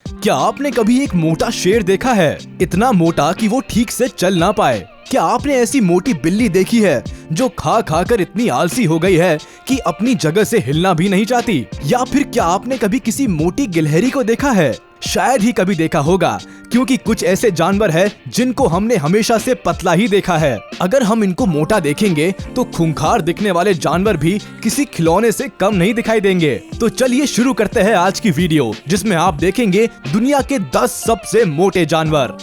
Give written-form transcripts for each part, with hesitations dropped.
क्या आपने कभी एक मोटा शेर देखा है, इतना मोटा कि वो ठीक से चल ना पाए? क्या आपने ऐसी मोटी बिल्ली देखी है जो खा खा कर इतनी आलसी हो गई है कि अपनी जगह से हिलना भी नहीं चाहती? या फिर क्या आपने कभी किसी मोटी गिलहरी को देखा है? शायद ही कभी देखा होगा, क्योंकि कुछ ऐसे जानवर हैं जिनको हमने हमेशा से पतला ही देखा है। अगर हम इनको मोटा देखेंगे तो खूंखार दिखने वाले जानवर भी किसी खिलौने से कम नहीं दिखाई देंगे। तो चलिए शुरू करते हैं आज की वीडियो, जिसमें आप देखेंगे दुनिया के 10 सबसे मोटे जानवर।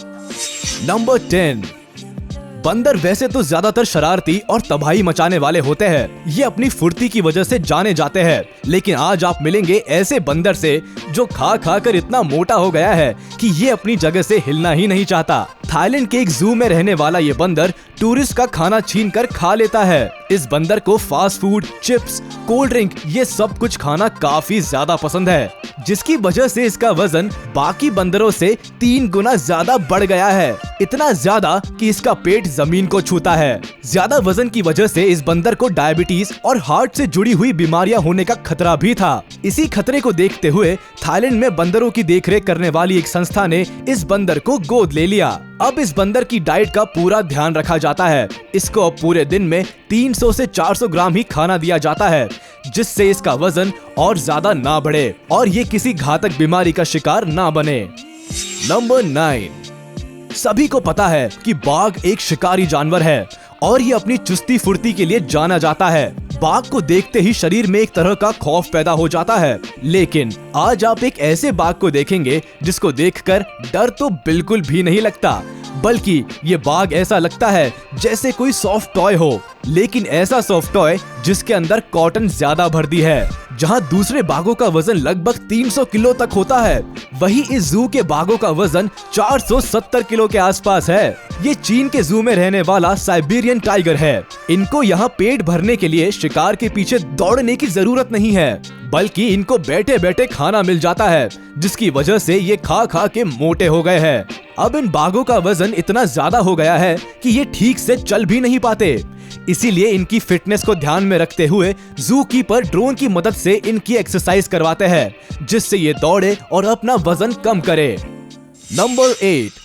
नंबर 10। बंदर वैसे तो ज्यादातर शरारती और तबाही मचाने वाले होते हैं। ये अपनी फुर्ती की वजह से जाने जाते हैं, लेकिन आज आप मिलेंगे ऐसे बंदर से जो खा खा कर इतना मोटा हो गया है कि ये अपनी जगह से हिलना ही नहीं चाहता। थाईलैंड के एक जू में रहने वाला ये बंदर टूरिस्ट का खाना छीन कर खा लेता है। इस बंदर को fast food, chips, cold drink ये सब कुछ खाना काफी ज्यादा पसंद है, जिसकी वजह से इसका वजन बाकी बंदरों से 3 गुना ज्यादा बढ़ गया है। इतना ज्यादा कि इसका पेट जमीन को छूता है। ज्यादा वजन की वजह से इस बंदर को डायबिटीज और हार्ट से जुड़ी हुई बीमारियां होने का खतरा भी था। इसी खतरे को देखते हुए थाईलैंड में बंदरों की देखरेख करने वाली एक संस्था ने इस बंदर को गोद ले लिया। अब इस बंदर की डाइट का पूरा ध्यान रखा जाता है। इसको अब पूरे दिन में 300 से 400 ग्राम ही खाना दिया जाता है, जिससे इसका वजन और ज्यादा ना बढ़े और ये किसी घातक बीमारी का शिकार ना बने। नंबर 9। सभी को पता है कि बाघ एक शिकारी जानवर है और ये अपनी चुस्ती फुर्ती के लिए जाना जाता है। बाघ को देखते ही शरीर में एक तरह का खौफ पैदा हो जाता है, लेकिन आज आप एक ऐसे बाघ को देखेंगे जिसको देखकर डर तो बिल्कुल भी नहीं लगता, बल्कि ये बाघ ऐसा लगता है जैसे कोई सॉफ्ट टॉय हो, लेकिन ऐसा सॉफ्ट टॉय जिसके अंदर कॉटन ज्यादा भर दी है। जहां दूसरे बाघों का वजन लगभग 300 किलो तक होता है, वहीं इस जू के बाघों का वजन 470 किलो के आसपास है। ये चीन के जू में रहने वाला साइबेरियन टाइगर है। इनको यहाँ पेट भरने के लिए शिकार के पीछे दौड़ने की जरूरत नहीं है, बल्कि इनको बैठे बैठे खाना मिल जाता है, जिसकी वजह से ये खा खा के मोटे हो गए हैं। अब इन बाघों का वजन इतना ज्यादा हो गया है कि ये ठीक से चल भी नहीं पाते। इसीलिए इनकी फिटनेस को ध्यान में रखते हुए जू कीपर ड्रोन की मदद से इनकी एक्सरसाइज करवाते हैं, जिससे ये दौड़े और अपना वजन कम करे। नंबर 8।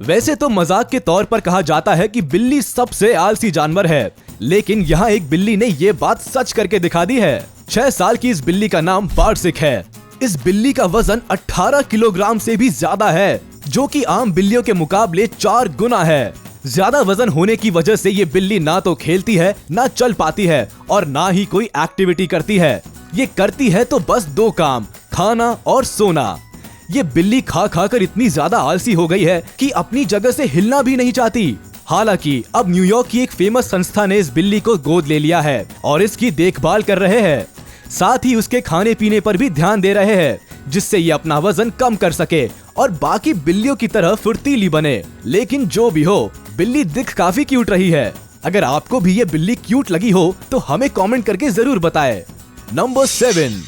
वैसे तो मजाक के तौर पर कहा जाता है कि बिल्ली सबसे आलसी जानवर है, लेकिन यहाँ एक बिल्ली ने ये बात सच करके दिखा दी है। 6 साल की इस बिल्ली का नाम बार्सिक है। इस बिल्ली का वजन 18 किलोग्राम से भी ज्यादा है, जो कि आम बिल्लियों के मुकाबले 4 गुना है। ज्यादा वजन होने की वजह से ये बिल्ली ना तो खेलती है, ना चल पाती है और ना ही कोई एक्टिविटी करती है। ये करती है तो बस 2 काम, खाना और सोना। ये बिल्ली खा खा कर इतनी ज्यादा आलसी हो गई है कि अपनी जगह से हिलना भी नहीं चाहती। हालांकि अब न्यूयॉर्क की एक फेमस संस्था ने इस बिल्ली को गोद ले लिया है और इसकी देखभाल कर रहे हैं। साथ ही उसके खाने पीने पर भी ध्यान दे रहे हैं, जिससे ये अपना वजन कम कर सके और बाकी बिल्लियों की तरह फुर्तीली बने। लेकिन जो भी हो, बिल्ली दिख काफी क्यूट रही है। अगर आपको भी ये बिल्ली क्यूट लगी हो तो हमें कमेंट करके जरूर बताएं। नंबर 7।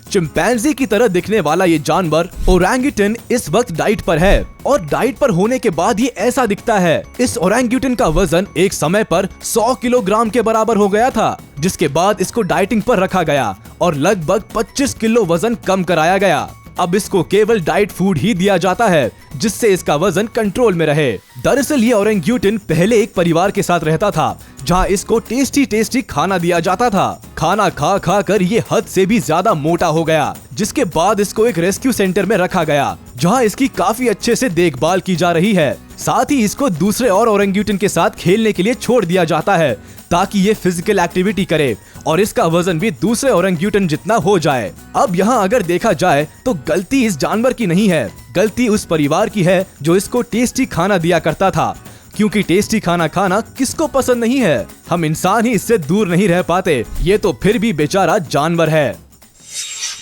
चिंपैंजी की तरह दिखने वाला ये जानवर ओरंगुटन इस वक्त डाइट पर है और डाइट पर होने के बाद ये ऐसा दिखता है। इस ओरंगुटन का वजन एक समय पर 100 किलोग्राम के बराबर हो गया था, जिसके बाद इसको डाइटिंग पर रखा गया और लगभग 25 किलो वजन कम कराया गया। अब इसको केवल डाइट फूड ही दिया जाता है, जिससे इसका वजन कंट्रोल में रहे। दरअसल ये ओरंगुटन पहले एक परिवार के साथ रहता था, जहां इसको टेस्टी खाना दिया जाता था। खाना खा खा कर ये हद से भी ज्यादा मोटा हो गया, जिसके बाद इसको एक रेस्क्यू सेंटर में रखा गया, जहां इसकी काफी अच्छे से देखभाल की जा रही है। साथ ही इसको दूसरे और ओरंगुटन के साथ खेलने के लिए छोड़ दिया जाता है, ताकि ये फिजिकल एक्टिविटी करे और इसका वजन भी दूसरे ओरंगुटन जितना हो जाए। अब यहाँ अगर देखा जाए तो गलती इस जानवर की नहीं है, गलती उस परिवार की है जो इसको टेस्टी खाना दिया करता था, क्योंकि टेस्टी खाना खाना किसको पसंद नहीं है। हम इंसान ही इससे दूर नहीं रह पाते, ये तो फिर भी बेचारा जानवर है।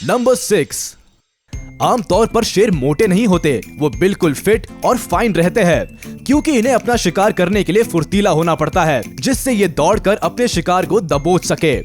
नंबर 6। आमतौर पर शेर मोटे नहीं होते, वो बिल्कुल फिट और फाइन रहते हैं, क्योंकि इन्हें अपना शिकार करने के लिए फुर्तीला होना पड़ता है, जिससे ये दौड़कर अपने शिकार को दबोच सके।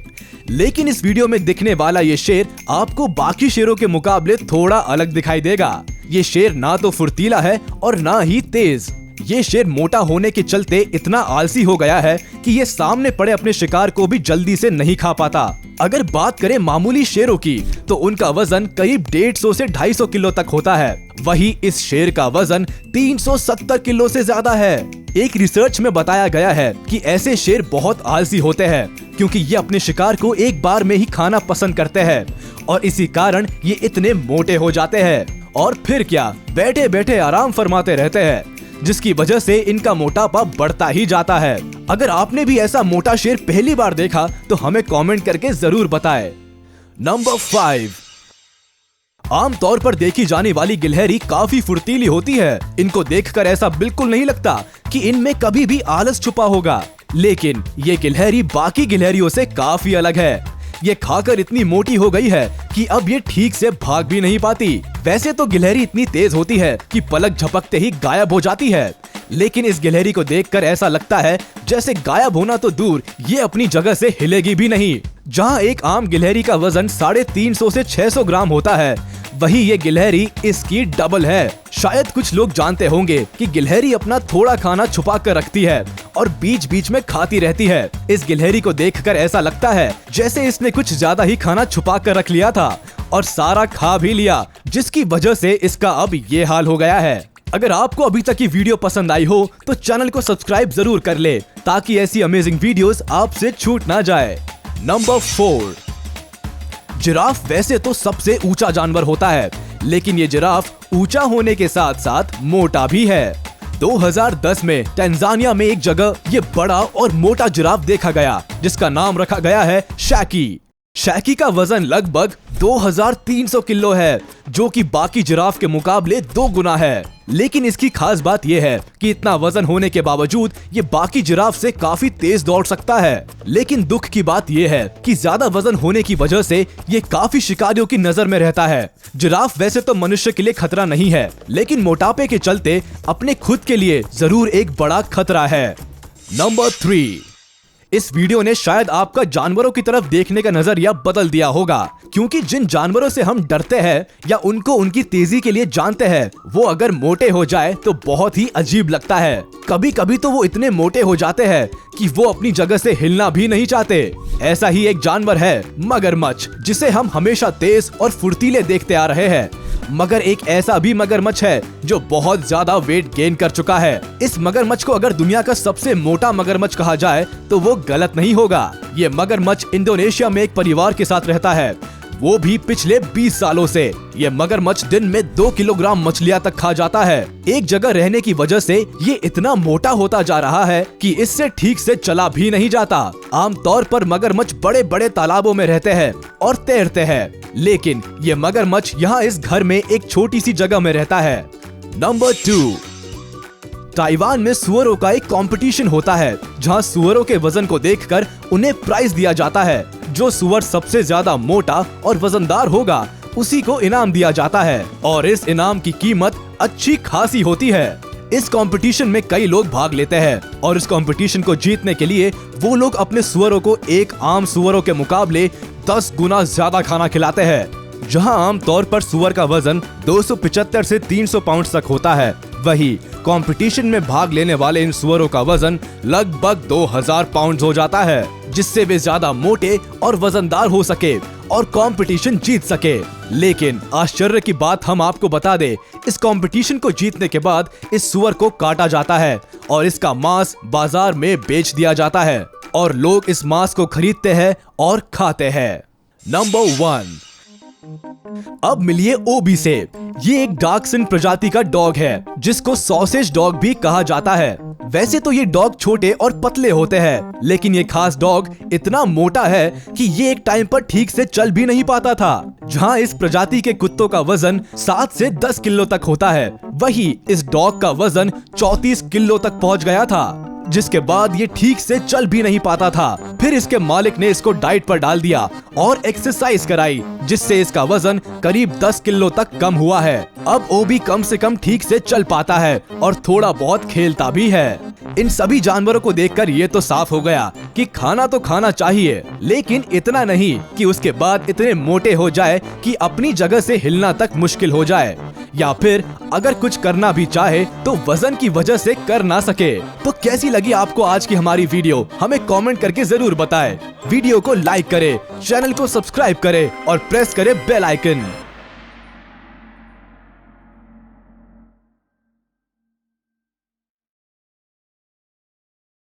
लेकिन इस वीडियो में दिखने वाला ये शेर आपको बाकी शेरों के मुकाबले थोड़ा अलग दिखाई देगा। ये शेर ना तो फुर्तीला है और ना ही तेज। ये शेर मोटा होने के चलते इतना आलसी हो गया है कि ये सामने पड़े अपने शिकार को भी जल्दी से नहीं खा पाता। अगर बात करें मामूली शेरों की तो उनका वजन करीब 150 से 250 किलो तक होता है। वही इस शेर का वजन 370 किलो से ज्यादा है। एक रिसर्च में बताया गया है कि ऐसे शेर बहुत आलसी होते हैं क्योंकि ये अपने शिकार को एक बार में ही खाना पसंद करते हैं और इसी कारण ये इतने मोटे हो जाते हैं और फिर क्या, बैठे बैठे आराम फरमाते रहते हैं, जिसकी वजह से इनका मोटापा बढ़ता ही जाता है। अगर आपने भी ऐसा मोटा शेर पहली बार देखा तो हमें कमेंट करके जरूर बताएं। नंबर 5, आमतौर पर देखी जाने वाली गिलहरी काफी फुर्तीली होती है। इनको देखकर ऐसा बिल्कुल नहीं लगता कि इनमें कभी भी आलस छुपा होगा, लेकिन ये गिलहरी बाकी गिलहरियों से काफी अलग है। ये खाकर इतनी मोटी हो गई है कि अब ये ठीक से भाग भी नहीं पाती। वैसे तो गिलहरी इतनी तेज होती है कि पलक झपकते ही गायब हो जाती है, लेकिन इस गिलहरी को देखकर ऐसा लगता है जैसे गायब होना तो दूर, ये अपनी जगह से हिलेगी भी नहीं। जहां एक आम गिलहरी का वजन 350 से 600 ग्राम होता है, वही ये गिलहरी इसकी डबल है। शायद कुछ लोग जानते होंगे कि गिलहरी अपना थोड़ा खाना छुपा कर रखती है और बीच बीच में खाती रहती है। इस गिलहरी को देखकर ऐसा लगता है जैसे इसने कुछ ज्यादा ही खाना छुपा कर रख लिया था और सारा खा भी लिया, जिसकी वजह से इसका अब ये हाल हो गया है। अगर आपको अभी तक की वीडियो पसंद आई हो तो चैनल को सब्सक्राइब जरूर कर ले ताकि ऐसी अमेजिंग वीडियोस आपसे छूट ना जाए। नंबर 4, जिराफ वैसे तो सबसे ऊंचा जानवर होता है, लेकिन ये जिराफ ऊंचा होने के साथ साथ मोटा भी है। 2010 में तंजानिया में एक जगह ये बड़ा और मोटा जिराफ देखा गया जिसका नाम रखा गया है शैकी। शैकी का वजन लगभग 2300 किलो है, जो कि बाकी जिराफ के मुकाबले 2 गुना है। लेकिन इसकी खास बात यह है कि इतना वजन होने के बावजूद ये बाकी जिराफ से काफी तेज दौड़ सकता है। लेकिन दुख की बात यह है कि ज्यादा वजन होने की वजह से ये काफी शिकारियों की नजर में रहता है। जिराफ वैसे तो मनुष्य के लिए खतरा नहीं है, लेकिन मोटापे के चलते अपने खुद के लिए जरूर एक बड़ा खतरा है। नंबर 3, इस वीडियो ने शायद आपका जानवरों की तरफ देखने का नजरिया बदल दिया होगा, क्योंकि जिन जानवरों से हम डरते हैं या उनको उनकी तेजी के लिए जानते हैं, वो अगर मोटे हो जाए तो बहुत ही अजीब लगता है। कभी कभी तो वो इतने मोटे हो जाते हैं कि वो अपनी जगह से हिलना भी नहीं चाहते। ऐसा ही एक जानवर है मगरमच्छ, जिसे हम हमेशा तेज और फुर्तीले देखते आ रहे हैं। मगर एक ऐसा भी मगरमच्छ है जो बहुत ज्यादा वेट गेन कर चुका है। इस मगरमच्छ को अगर दुनिया का सबसे मोटा मगरमच्छ कहा जाए तो वो गलत नहीं होगा। ये मगरमच्छ इंडोनेशिया में एक परिवार के साथ रहता है, वो भी पिछले 20 सालों से। ये मगरमच्छ दिन में 2 किलोग्राम मछलियां तक खा जाता है। एक जगह रहने की वजह से ये इतना मोटा होता जा रहा है कि इससे ठीक से चला भी नहीं जाता। आमतौर पर मगरमच्छ बड़े बड़े तालाबों में रहते हैं और तैरते हैं, लेकिन ये मगरमच्छ यहाँ इस घर में एक छोटी सी जगह में रहता है। नंबर 2, ताइवान में सुअरों का एक कंपटीशन होता है जहां सुअरों के वजन को देखकर उन्हें प्राइज दिया जाता है। जो सुअर सबसे ज्यादा मोटा और वजनदार होगा उसी को इनाम दिया जाता है और इस इनाम की कीमत अच्छी खासी होती है। इस कंपटीशन में कई लोग भाग लेते हैं और इस कंपटीशन को जीतने के लिए वो लोग अपने सुअरों को एक आम सुअरों के मुकाबले 10 गुना ज्यादा खाना खिलाते हैं। जहां आमतौर पर सुअर का वजन 275 से 300 पाउंड तक होता है, वही कंपटीशन में भाग लेने वाले इन सुअरों का वजन लगभग 2000 पाउंड हो जाता है, जिससे वे ज्यादा मोटे और वजनदार हो सके और कंपटीशन जीत सके। लेकिन आश्चर्य की बात हम आपको बता दें, इस कंपटीशन को जीतने के बाद इस सुअर को काटा जाता है और इसका मांस बाजार में बेच दिया जाता है और लोग इस मांस को खरीदते हैं और खाते हैं। नंबर 1, अब मिलिए ओबी से। ये एक डार्कसिन प्रजाति का डॉग है जिसको सॉसेज डॉग भी कहा जाता है। वैसे तो ये डॉग छोटे और पतले होते हैं, लेकिन ये खास डॉग इतना मोटा है कि ये एक टाइम पर ठीक से चल भी नहीं पाता था। जहां इस प्रजाति के कुत्तों का वजन 7 से 10 किलो तक होता है, वही इस डॉग का वजन 34 किलो तक पहुंच गया था, जिसके बाद ये ठीक से चल भी नहीं पाता था। फिर इसके मालिक ने इसको डाइट पर डाल दिया और एक्सरसाइज कराई, जिससे इसका वजन करीब 10 किलो तक कम हुआ है। अब ओबी कम से कम ठीक से चल पाता है और थोड़ा बहुत खेलता भी है। इन सभी जानवरों को देखकर ये तो साफ हो गया कि खाना तो खाना चाहिए, लेकिन इतना नहीं कि उसके बाद इतने मोटे हो जाए कि अपनी जगह से हिलना तक मुश्किल हो जाए, या फिर अगर कुछ करना भी चाहे तो वजन की वजह से कर ना सके। तो कैसी लगी आपको आज की हमारी वीडियो, हमें कमेंट करके जरूर बताएं। वीडियो को लाइक करें, चैनल को सब्सक्राइब करें और प्रेस करें बेल आइकन।